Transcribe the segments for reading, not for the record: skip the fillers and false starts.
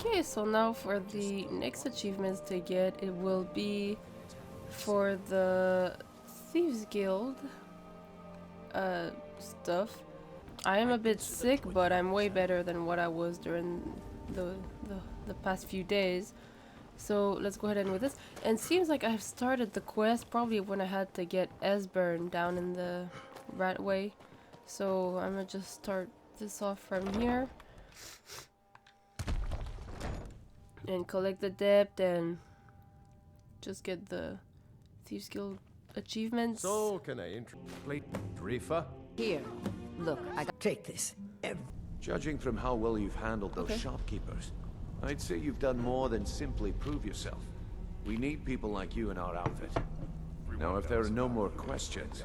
Okay, so now for the next achievements to get, it will be for the Thieves Guild stuff. I am a bit sick, but I'm way better than what I was during the, the past few days. So let's go ahead and with this. And seems like I've started the quest probably when I had to get Esbern down in the right way. So I'm gonna just start this off from here. And collect the debt and just get the Thieves Guild achievements. So, can I introduce Reefa? Here, look, I got take this. Judging from how well you've handled those shopkeepers, I'd say you've done more than simply prove yourself. We need people like you in our outfit. Now, if there are no more questions,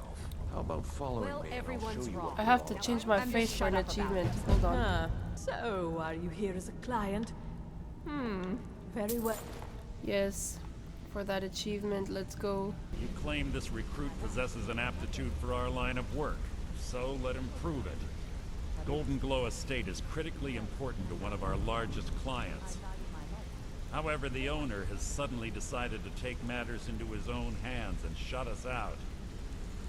how about following me and I'll show you what I have to change my face for an achievement. Hold on. So, are you here as a client? Very well. Yes, for that achievement, let's go. You claim this recruit possesses an aptitude for our line of work, so let him prove it. Golden Glow Estate is critically important to one of our largest clients. However, the owner has suddenly decided to take matters into his own hands and shut us out.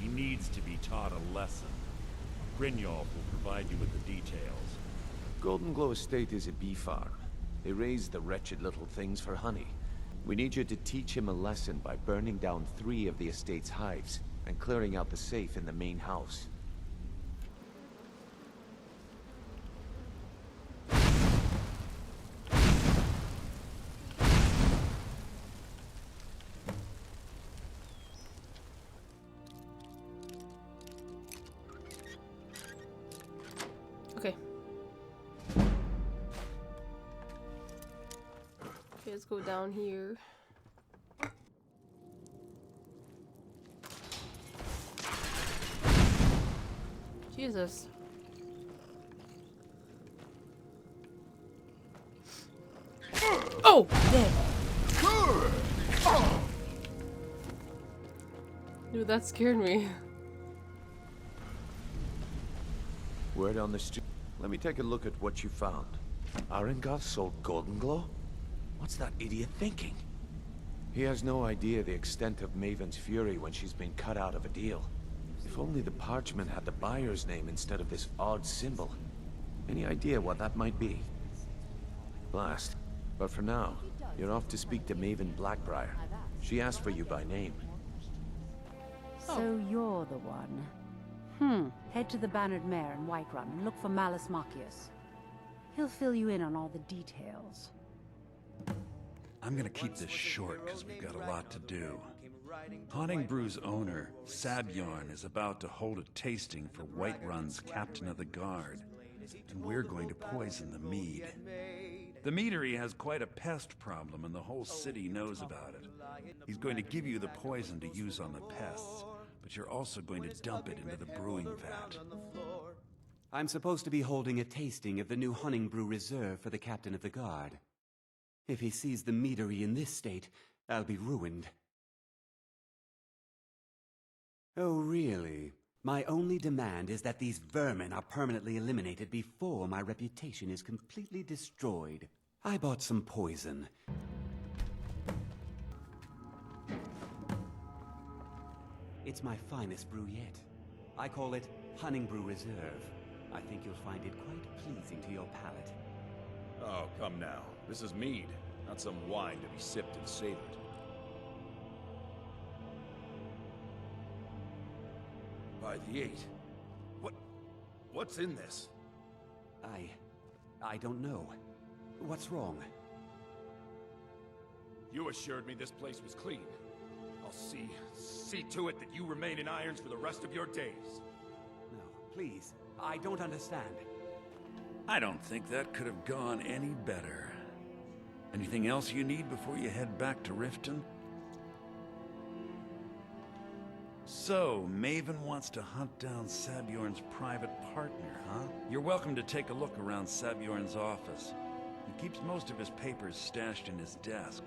He needs to be taught a lesson. Grignol will provide you with the details. Golden Glow Estate is a bee farm. They raise the wretched little things for honey. We need you to teach him a lesson by burning down 3 of the estate's hives and clearing out the safe in the main house. Okay. Okay, let's go down here. Jesus. Oh, damn. Dude, that scared me. Word on the street. Let me take a look at what you found. Arengoth sold Golden Glow? What's that idiot thinking? He has no idea the extent of Maven's fury when she's been cut out of a deal. If only the parchment had the buyer's name instead of this odd symbol. Any idea what that might be? Blast. But for now, you're off to speak to Maven Blackbriar. She asked for you by name. So you're the one. Head to the Bannered Mare in Whiterun and look for Malus Machius. He'll fill you in on all the details. I'm gonna keep this short because we've got a lot to do. Haunting Brew's owner, Sabjorn, is about to hold a tasting for Whiterun's Captain of the Guard, and we're going to poison the mead. The meadery has quite a pest problem and the whole city knows about it. He's going to give you the poison to use on the pests, but you're also going to dump it into the brewing vat. I'm supposed to be holding a tasting of the new Hunting Brew Reserve for the Captain of the Guard. If he sees the meadery in this state, I'll be ruined. Oh, really? My only demand is that these vermin are permanently eliminated before my reputation is completely destroyed. I bought some poison. It's my finest brew yet. I call it Hunting Brew Reserve. I think you'll find it quite pleasing to your palate. Oh, come now. This is mead, not some wine to be sipped and savored. By the 8. What's in this? I don't know. What's wrong? You assured me this place was clean. I'll see to it that you remain in irons for the rest of your days. No, please. I don't understand. I don't think that could have gone any better. Anything else you need before you head back to Riften? So, Maven wants to hunt down Sabjorn's private partner, huh? You're welcome to take a look around Sabjorn's office. He keeps most of his papers stashed in his desk.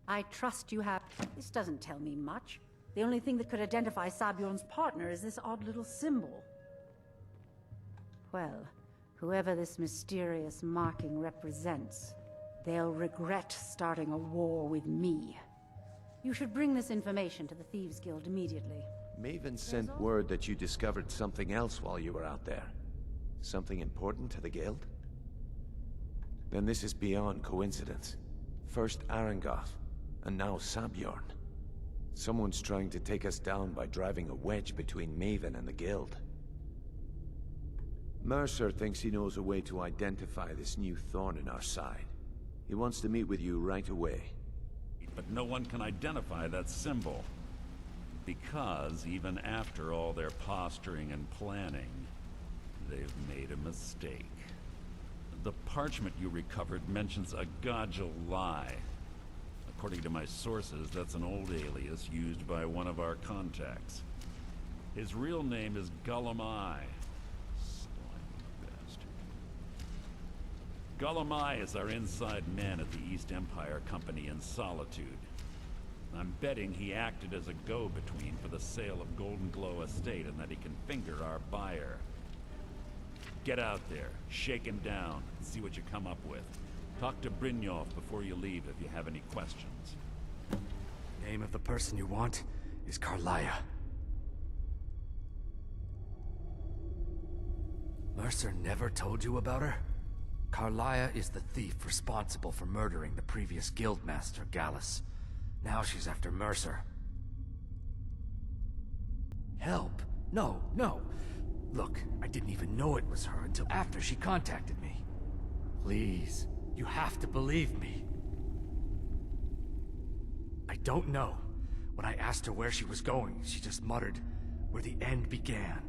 I trust you have... This doesn't tell me much. The only thing that could identify Sabjorn's partner is this odd little symbol. Well, whoever this mysterious marking represents, they'll regret starting a war with me. You should bring this information to the Thieves Guild immediately. Maven sent word that you discovered something else while you were out there. Something important to the guild? Then this is beyond coincidence. First Arangoth, and now Sabjorn. Someone's trying to take us down by driving a wedge between Maven and the guild. Mercer thinks he knows a way to identify this new thorn in our side. He wants to meet with you right away. But no one can identify that symbol. Because even after all their posturing and planning, they've made a mistake. The parchment you recovered mentions a Godgel lie. According to my sources, that's an old alias used by one of our contacts. His real name is Gullumai. Slimy bastard. Gullumai is our inside man at the East Empire Company in Solitude. I'm betting he acted as a go-between for the sale of Golden Glow Estate and that he can finger our buyer. Get out there, shake him down, and see what you come up with. Talk to Brynjolf before you leave if you have any questions. Name of the person you want is Karliah. Mercer never told you about her? Karliah is the thief responsible for murdering the previous guildmaster, Gallus. Now she's after Mercer. Help? No, no. Look, I didn't even know it was her until after she contacted me. Please, you have to believe me. I don't know. When I asked her where she was going, she just muttered, where the end began.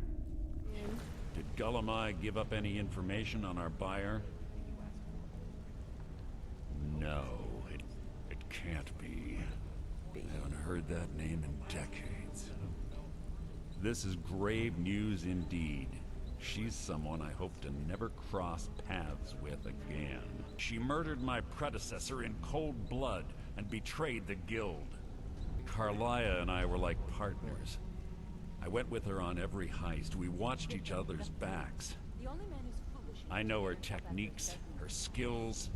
Did Gullumai give up any information on our buyer? No, it can't be. I haven't heard that name in decades. This is grave news indeed. She's someone I hope to never cross paths with again. She murdered my predecessor in cold blood and betrayed the guild. Karliah and I were like partners. I went with her on every heist. We watched each other's backs. I know her techniques, her skills.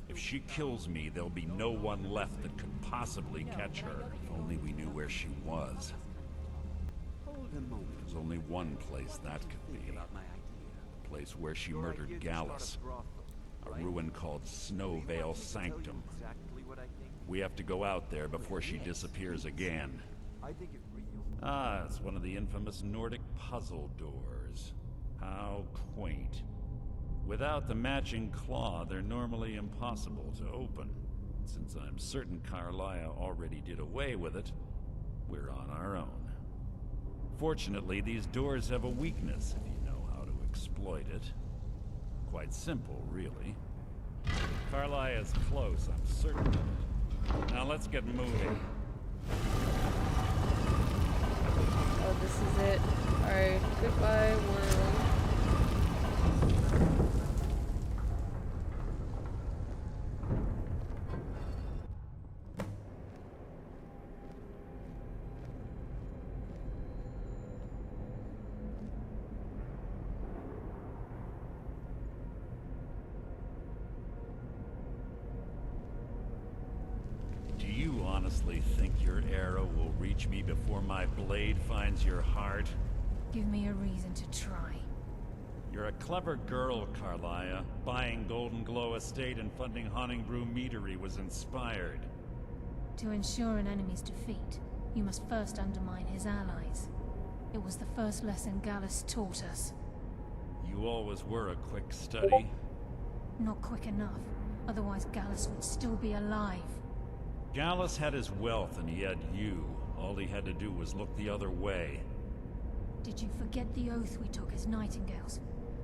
If she kills me, there'll be no one left that could possibly catch her. If only we knew where she was. There's only one place that could be. The place where she murdered Gallus. A ruin called Snowvale Sanctum. We have to go out there before she disappears again. Ah, it's one of the infamous Nordic puzzle doors. How quaint. Without the matching claw, they're normally impossible to open. Since I'm certain Karliah already did away with it, we're on our own. Fortunately, these doors have a weakness if you know how to exploit it. Quite simple, really. Karliah is close, I'm certain of it. Now let's get moving. Oh, this is it. Alright, goodbye, world. Honestly think your arrow will reach me before my blade finds your heart? Give me a reason to try. You're a clever girl, Karliah. Buying Golden Glow Estate and funding Honningbrew Meadery was inspired. To ensure an enemy's defeat, you must first undermine his allies. It was the first lesson Gallus taught us. You always were a quick study. Not quick enough, otherwise Gallus would still be alive. Gallus had his wealth and he had you. All he had to do was look the other way. Did you forget the oath we took as Nightingales?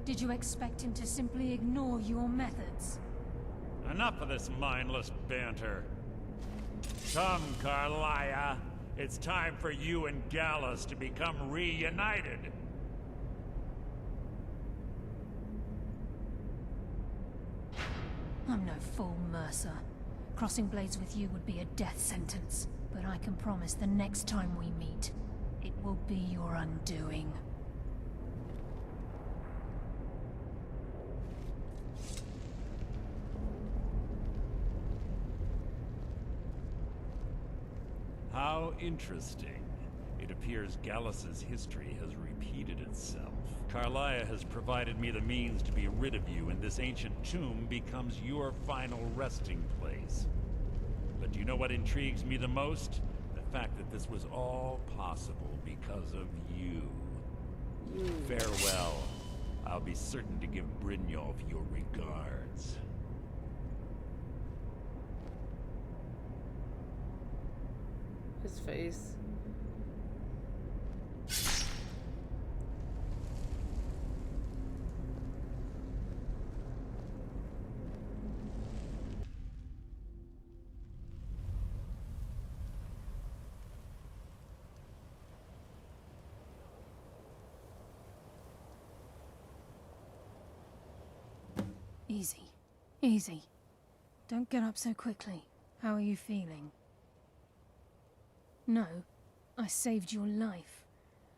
Did you expect him to simply ignore your methods? Enough of this mindless banter. Come, Karliah. It's time for you and Gallus to become reunited. I'm no fool, Mercer. Crossing blades with you would be a death sentence. But I can promise the next time we meet, it will be your undoing. How interesting. It appears Gallus's history has repeated itself. Carlia has provided me the means to be rid of you, and this ancient tomb becomes your final resting place. But do you know what intrigues me the most? The fact that this was all possible because of you. Farewell. I'll be certain to give Brynjolf your regards. His face. Easy. Easy. Don't get up so quickly. How are you feeling? No, I saved your life.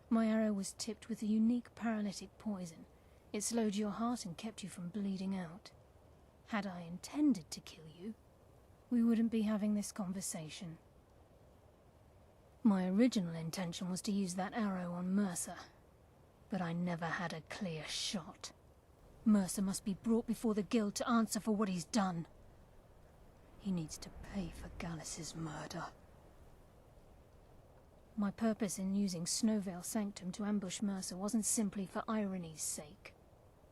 My arrow was tipped with a unique paralytic poison. It slowed your heart and kept you from bleeding out. Had I intended to kill you, we wouldn't be having this conversation. My original intention was to use that arrow on Mercer, but I never had a clear shot. Mercer must be brought before the guild to answer for what he's done. He needs to pay for Gallus's murder. My purpose in using Snowvale Sanctum to ambush Mercer wasn't simply for irony's sake.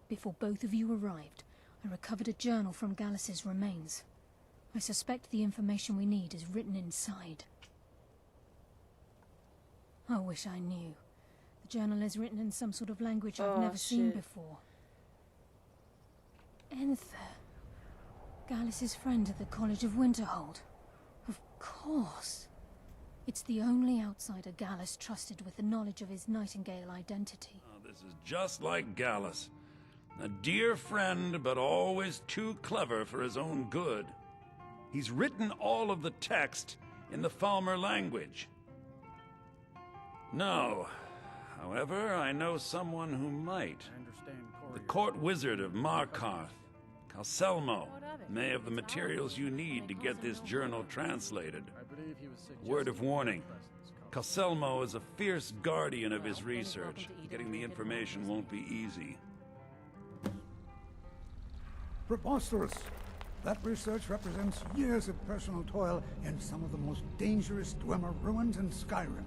Before both of you arrived, I recovered a journal from Gallus's remains. I suspect the information we need is written inside. I wish I knew. The journal is written in some sort of language I've never seen before. Enther. Gallus's friend at the College of Winterhold. Of course. It's the only outsider Gallus trusted with the knowledge of his Nightingale identity. Oh, this is just like Gallus. A dear friend, but always too clever for his own good. He's written all of the text in the Falmer language. No. However, I know someone who might. The court wizard of Markarth, Calselmo, may have the materials you need to get this journal translated. Word of warning. Calselmo is a fierce guardian of his research. Getting the information won't be easy. Preposterous. That research represents years of personal toil in some of the most dangerous Dwemer ruins in Skyrim.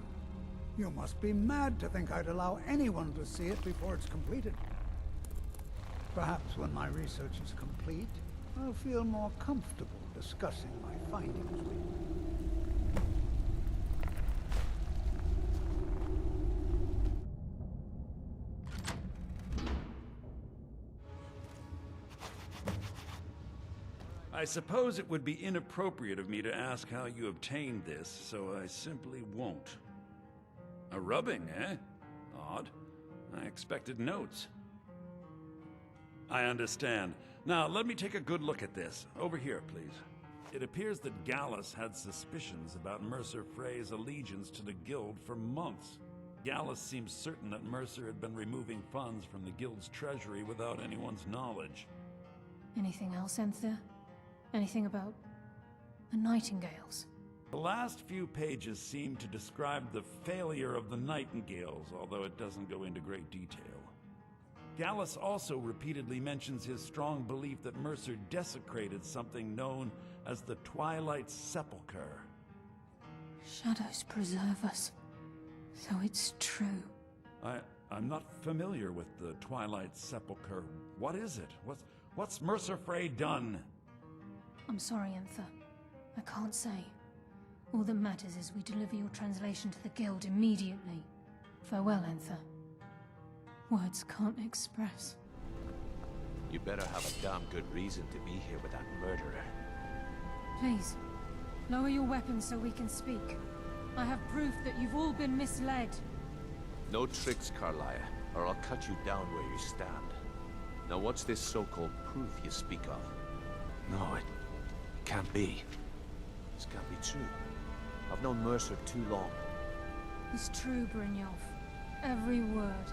You must be mad to think I'd allow anyone to see it before it's completed. Perhaps when my research is complete, I'll feel more comfortable discussing my findings with you. I suppose it would be inappropriate of me to ask how you obtained this, so I simply won't. A rubbing, eh? Odd. I expected notes. I understand. Now, let me take a good look at this. Over here, please. It appears that Gallus had suspicions about Mercer Frey's allegiance to the Guild for months. Gallus seems certain that Mercer had been removing funds from the Guild's treasury without anyone's knowledge. Anything else, Enther? Anything about the Nightingales? The last few pages seem to describe the failure of the Nightingales, although it doesn't go into great detail. Gallus also repeatedly mentions his strong belief that Mercer desecrated something known as the Twilight Sepulchre. Shadows preserve us. So it's true. I'm not familiar with the Twilight Sepulchre. What is it? What's Mercer Frey done? I'm sorry, Enther. I can't say. All that matters is we deliver your translation to the Guild immediately. Farewell, Enther. Words can't express. You better have a damn good reason to be here with that murderer. Please, lower your weapons so we can speak. I have proof that you've all been misled. No tricks, Carlia, or I'll cut you down where you stand. Now what's this so-called proof you speak of? No, it can't be. This can't be true. I've known Mercer too long. It's true, Brynjolf. Every word.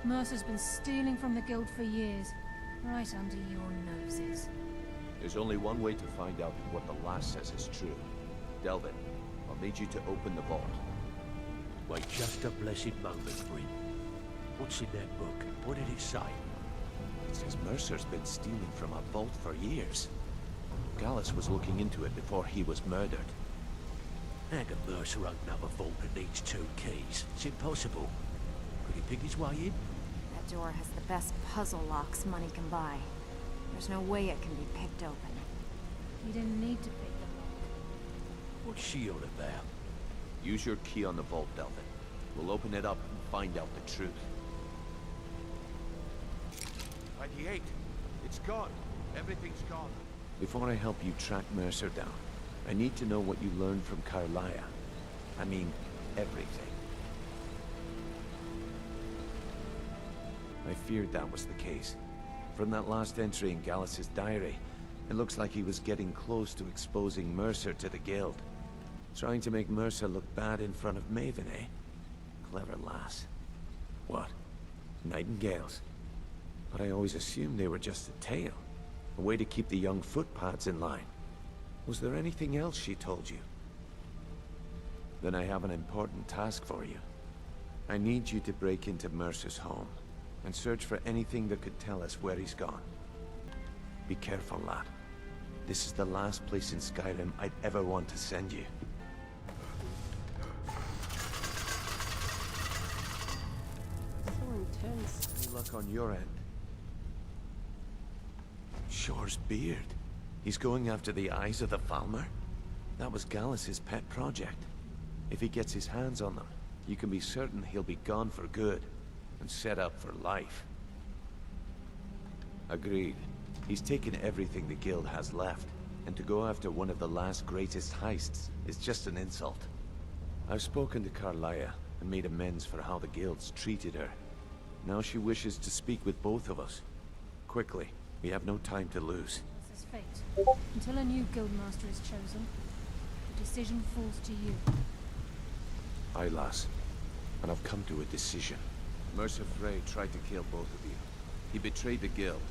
Mercer's been stealing from the Guild for years, right under your noses. There's only one way to find out what the lass says is true. Delvin, I'll need you to open the vault. Wait just a blessed moment, Bryn. What's in that book? What did it say? It says Mercer's been stealing from our vault for years. Gallus was looking into it before he was murdered. How can Mercer open up a vault that needs 2 keys? It's impossible. Could he pick his way in? That door has the best puzzle locks money can buy. There's no way it can be picked open. You didn't need to pick the lock. What's she on about? Use your key on the vault, Delvin. We'll open it up and find out the truth. 28. It's gone. Everything's gone. Before I help you track Mercer down, I need to know what you learned from Carlia. I mean, everything. I feared that was the case. From that last entry in Gallus's diary, it looks like he was getting close to exposing Mercer to the Guild. Trying to make Mercer look bad in front of Maven, eh? Clever lass. What? Nightingales? But I always assumed they were just a tale. A way to keep the young footpads in line. Was there anything else she told you? Then I have an important task for you. I need you to break into Mercer's home and search for anything that could tell us where he's gone. Be careful, lad. This is the last place in Skyrim I'd ever want to send you. So intense. Any luck on your end? Shore's beard. He's going after the eyes of the Falmer? That was Gallus's pet project. If he gets his hands on them, you can be certain he'll be gone for good, and set up for life. Agreed. He's taken everything the Guild has left, and to go after one of the last greatest heists is just an insult. I've spoken to Carlia, and made amends for how the Guild's treated her. Now she wishes to speak with both of us. Quickly, we have no time to lose. This is fate. Until a new guildmaster is chosen, the decision falls to you. Aye, lass. And I've come to a decision. Mercer Frey tried to kill both of you. He betrayed the Guild,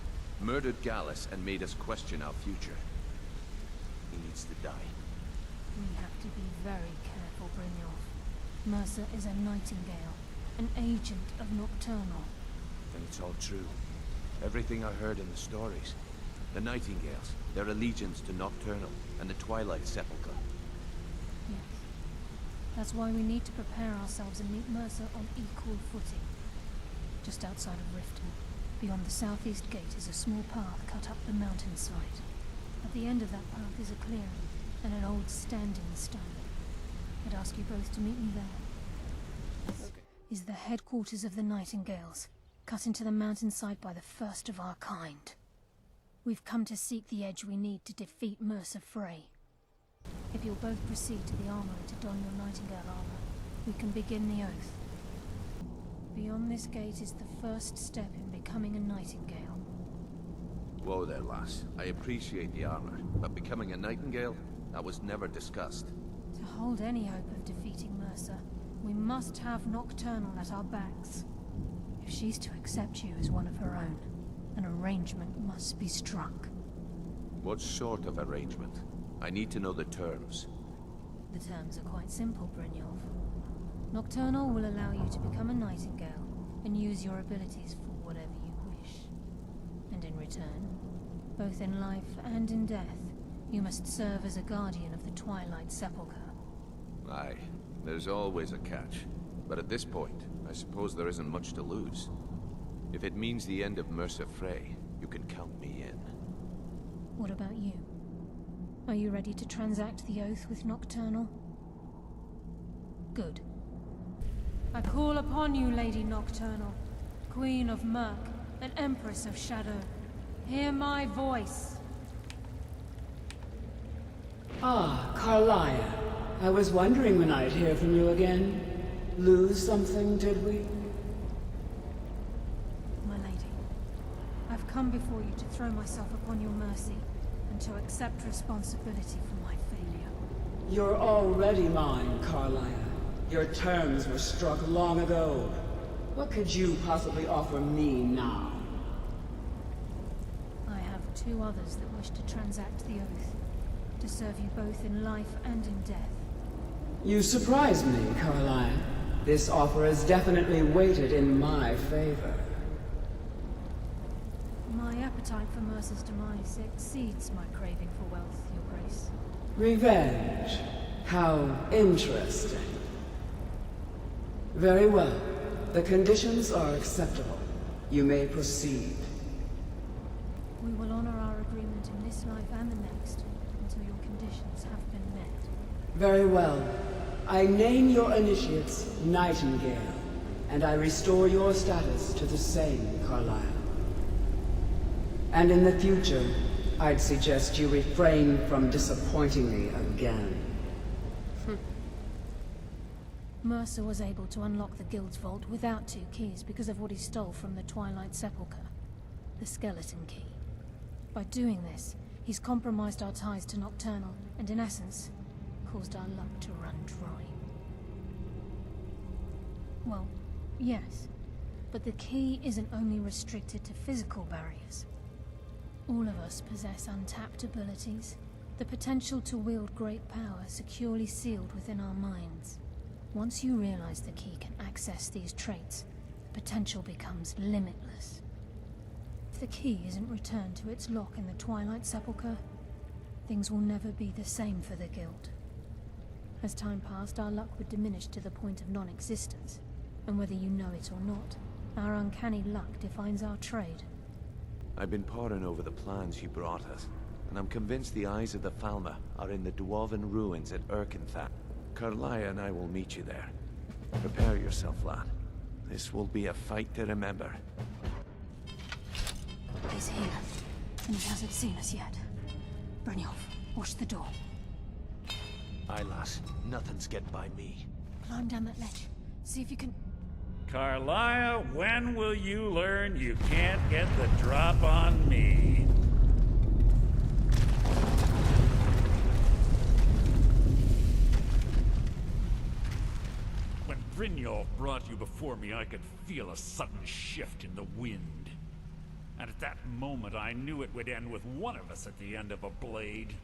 murdered Gallus, and made us question our future. He needs to die. We have to be very careful, Brynjolf. Mercer is a Nightingale, an agent of Nocturnal. Then it's all true. Everything I heard in the stories. The Nightingales, their allegiance to Nocturnal, and the Twilight Sepulchre. Yes. That's why we need to prepare ourselves and meet Mercer on equal footing. Just outside of Riften, beyond the southeast gate, is a small path cut up the mountainside. At the end of that path is a clearing, and an old standing stone. I'd ask you both to meet me there. Okay. Is the headquarters of the Nightingales, cut into the mountainside by the first of our kind. We've come to seek the edge we need to defeat Mercer Frey. If you'll both proceed to the armory to don your Nightingale armor, we can begin the oath. Beyond this gate is the first step in becoming a Nightingale. Whoa there, lass. I appreciate the armor, but becoming a Nightingale? That was never discussed. To hold any hope of defeating Mercer, we must have Nocturnal at our backs. If she's to accept you as one of her own, an arrangement must be struck. What sort of arrangement? I need to know the terms. The terms are quite simple, Brynjolf. Nocturnal will allow you to become a Nightingale and use your abilities for whatever you wish. And in return, both in life and in death, you must serve as a guardian of the Twilight Sepulchre. Aye, there's always a catch. But at this point, I suppose there isn't much to lose. If it means the end of Mercer Frey, you can count me in. What about you? Are you ready to transact the oath with Nocturnal? Good. I call upon you, Lady Nocturnal, Queen of Murk and Empress of Shadow. Hear my voice. Ah, Carlia. I was wondering when I'd hear from you again. Lose something, did we? My lady, I've come before you to throw myself upon your mercy and to accept responsibility for my failure. You're already mine, Carlia. Your terms were struck long ago. What could you possibly offer me now? I have 2 others that wish to transact the oath, to serve you both in life and in death. You surprise me, Carlia. This offer is definitely weighted in my favor. My appetite for Mercer's demise exceeds my craving for wealth, Your Grace. Revenge. How interesting. Very well. The conditions are acceptable. You may proceed. We will honor our agreement in this life and the next, until your conditions have been met. Very well. I name your initiates Nightingale, and I restore your status to the same, Carlisle. And in the future, I'd suggest you refrain from disappointing me again. Mercer was able to unlock the Guild's vault without 2 keys because of what he stole from the Twilight Sepulchre, the skeleton key. By doing this, he's compromised our ties to Nocturnal, and in essence, caused our luck to run dry. Well, yes, but the key isn't only restricted to physical barriers. All of us possess untapped abilities, the potential to wield great power securely sealed within our minds. Once you realize the key can access these traits, the potential becomes limitless. If the key isn't returned to its lock in the Twilight Sepulchre, things will never be the same for the Guild. As time passed, our luck would diminish to the point of non-existence, and whether you know it or not, our uncanny luck defines our trade. I've been poring over the plans you brought us, and I'm convinced the eyes of the Falmer are in the Dwarven ruins at Erkenthat. Carlia and I will meet you there. Prepare yourself, lad. This will be a fight to remember. He's here, and he hasn't seen us yet. Brynjolf, watch the door. Aye, lass. Nothing's getting by me. Climb down that ledge. See if you can... Carlia, when will you learn you can't get the drop on me? When Brynjolf brought you before me, I could feel a sudden shift in the wind. And at that moment, I knew it would end with one of us at the end of a blade.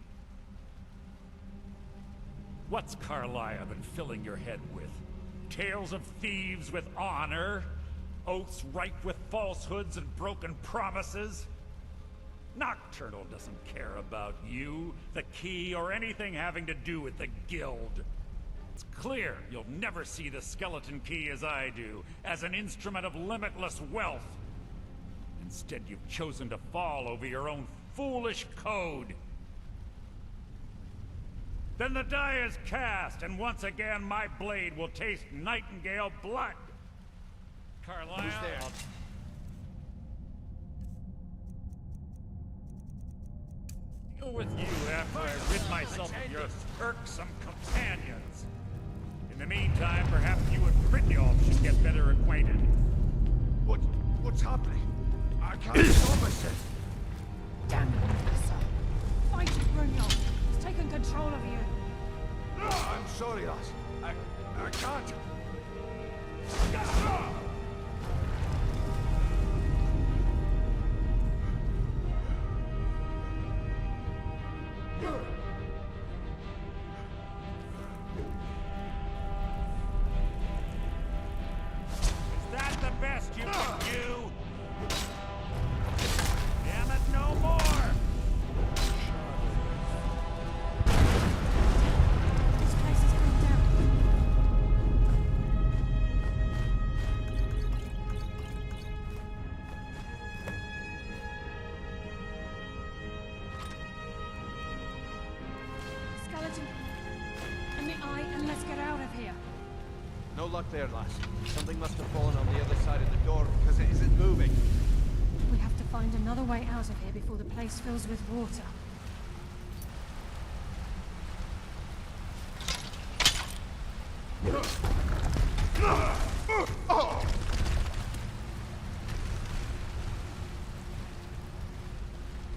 What's Carlia been filling your head with? Tales of thieves with honor? Oaths ripe with falsehoods and broken promises? Nocturnal doesn't care about you, the key, or anything having to do with the Guild. It's clear you'll never see the skeleton key as I do, as an instrument of limitless wealth. Instead, you've chosen to fall over your own foolish code. Then the die is cast, and once again my blade will taste Nightingale blood. Carlisle, who's there? Deal with you after I rid myself of your irksome companions. In the meantime, perhaps you and Brynjolf should get better acquainted. What's happening? I can't stop myself. Damn it, Mercer. Fight it, Brynjolf. He's taken control of you. I'm sorry, lass. I can't. Is that the best you can do? Damn it, no more! This place is going down. Skeleton. And the eye, and let's get out of here. No luck there, lass. Something must have fallen on the other side of the door because it isn't moving. We have to find another way out of here before the place fills with water. Oh!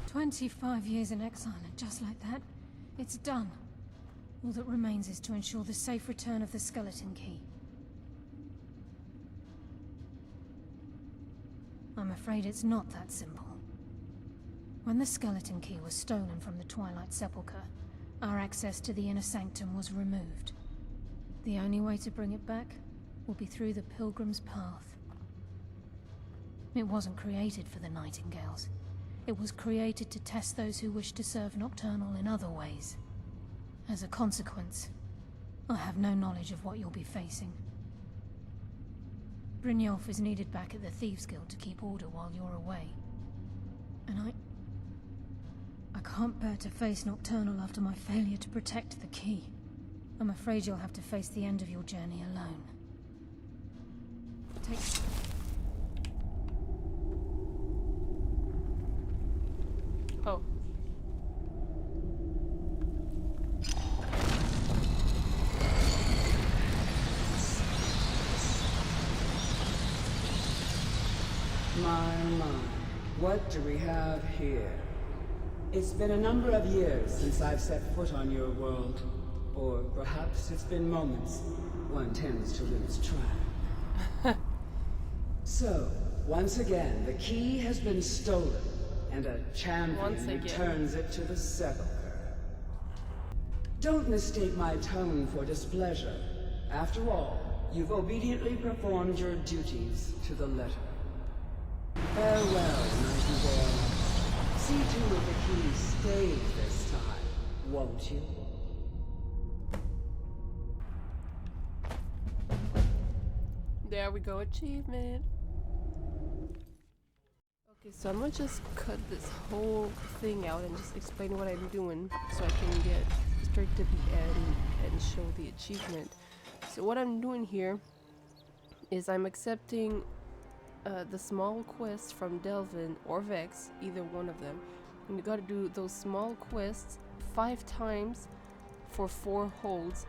25 years in exile, and just like that, it's done. All that remains is to ensure the safe return of the skeleton key. I'm afraid it's not that simple. When the skeleton key was stolen from the Twilight Sepulchre, our access to the inner sanctum was removed. The only way to bring it back will be through the Pilgrim's Path. It wasn't created for the Nightingales. It was created to test those who wish to serve Nocturnal in other ways. As a consequence, I have no knowledge of what you'll be facing. Brynjolf is needed back at the Thieves Guild to keep order while you're away. And I can't bear to face Nocturnal after my failure to protect the key. I'm afraid you'll have to face the end of your journey alone. Take... Oh. My, what do we have here? It's been a number of years since I've set foot on your world. Or perhaps it's been moments. One tends to lose track. So, once again, the key has been stolen, and a champion returns it to the Sepulchre. Don't mistake my tone for displeasure. After all, you've obediently performed your duties to the letter. Farewell, Nightingale. See to it the key stays this time, won't you? There we go, achievement. Okay, so I'm gonna just cut this whole thing out and just explain what I'm doing so I can get straight to the end and show the achievement. So what I'm doing here is I'm accepting the small quests from Delvin or Vex, either one of them. And you gotta do those small quests 5 times for 4 holds.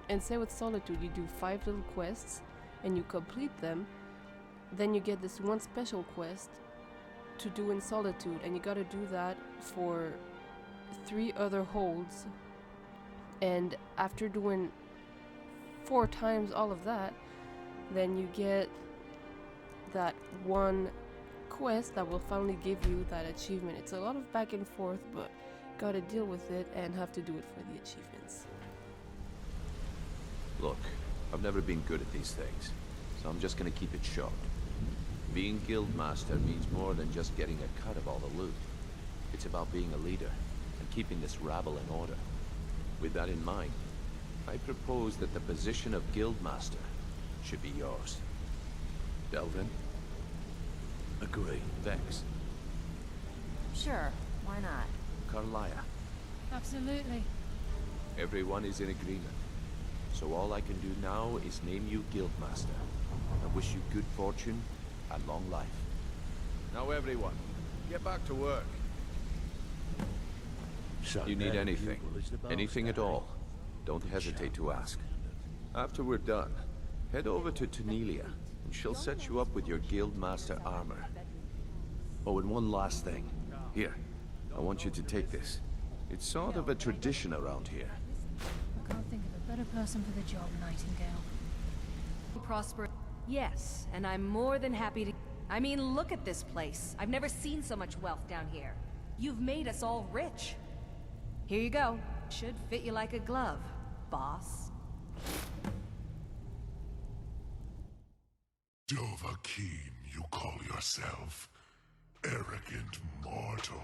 And say with Solitude you do 5 little quests and you complete them, then you get this one special quest to do in Solitude, and you gotta do that for 3 other holds. And after doing 4 times all of that, then you get that one quest that will finally give you that achievement. It's a lot of back and forth, but gotta deal with it and have to do it for the achievements. Look, I've never been good at these things, so I'm just gonna keep it short. Being Guildmaster means more than just getting a cut of all the loot. It's about being a leader and keeping this rabble in order. With that in mind, I propose that the position of Guildmaster should be yours. Delvin? Agree. Vex? Sure, why not? Carlia? Absolutely. Everyone is in agreement. So all I can do now is name you Guildmaster. I wish you good fortune and long life. Now everyone, get back to work. So You need anything at all, don't hesitate to ask. After we're done, head over to Tanelia, and she'll set you up with your Guildmaster armor. Oh, and one last thing. Here, I want you to take this. It's sort of a tradition around here. I can't think of a better person for the job, Nightingale. Prosper. Yes, and I'm more than happy to... I mean, look at this place. I've never seen so much wealth down here. You've made us all rich. Here you go. Should fit you like a glove, boss. Dovahkiin, you call yourself? Arrogant mortal.